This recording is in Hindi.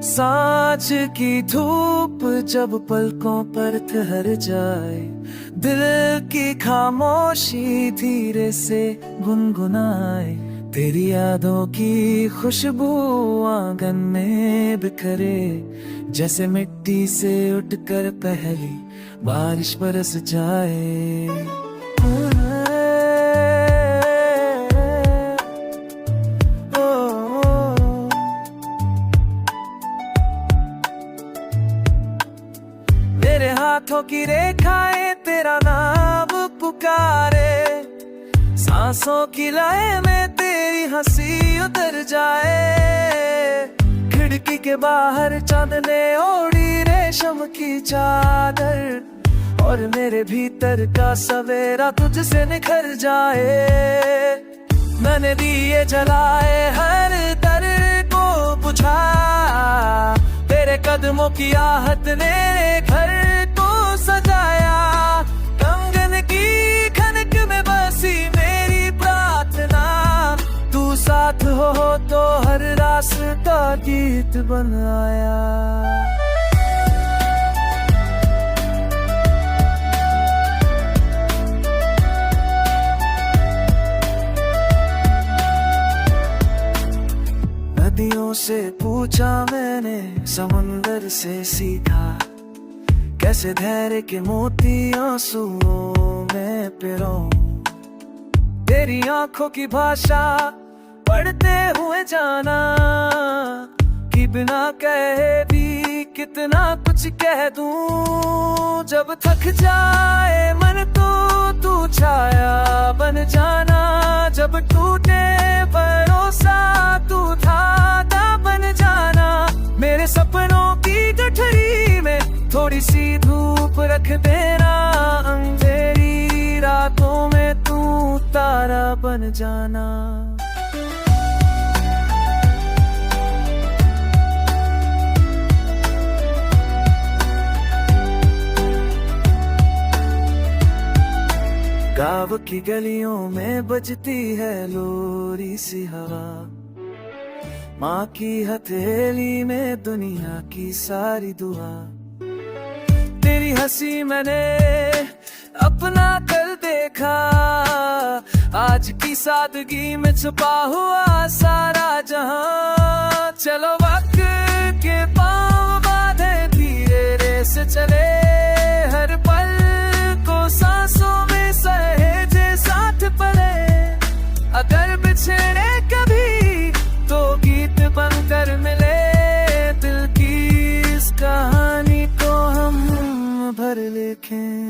सांझ की धूप जब पलकों पर ठहर जाए, दिल की खामोशी धीरे से गुनगुनाए। तेरी यादों की खुशबू आंगन में बिखरे, जैसे मिट्टी से उठकर पहली बारिश बरस जाए। मेरे हाथों की रेखाएं तेरा नाम पुकारे, सांसों की लय में तेरी हंसी उतर जाए। खिड़की के बाहर चांद ने ओढ़ी रेशम की चादर, और मेरे भीतर का सवेरा तुझसे निखर जाए। मैंने दिए जलाए हर दर को बुझा, तेरे कदमों की आहट ने घर को सजाया। कंगन की खनक में बसी मेरी प्रार्थना, तू साथ हो तो हर रास्ता गीत बन आया। नदियों से पूछा मैंने, समुंदर से सीखा, कैसे धैर्य के मोती आंसुओं में पिरों। तेरी आंखों की भाषा पढ़ते हुए जाना, कि बिना कहे भी कितना कुछ कह दूं। जब थक जाए मन तो तू छाया बन जाना, जब टूटे भरोसा तू धागा बन जाना। मेरे सपनों की गठरी में थोड़ी सी धूप रख देना, अंधेरी रातों में तू तारा बन जाना। गाँव की गलियों में बजती है लोरी सी हवा, माँ की हथेली में दुनिया की सारी दुआ। तेरी हंसी मैंने अपना कर देखा, आज की सादगी में छुपा हुआ सारा जहां। चलो वक्त के पांव बांधे धीरे रेस चले, हर पल को सांसों में सहेजे साथ पले। अगर बिछड़े कभी तो गीत बनकर मिले, दिल की इस कहानी को हम भर लिखें।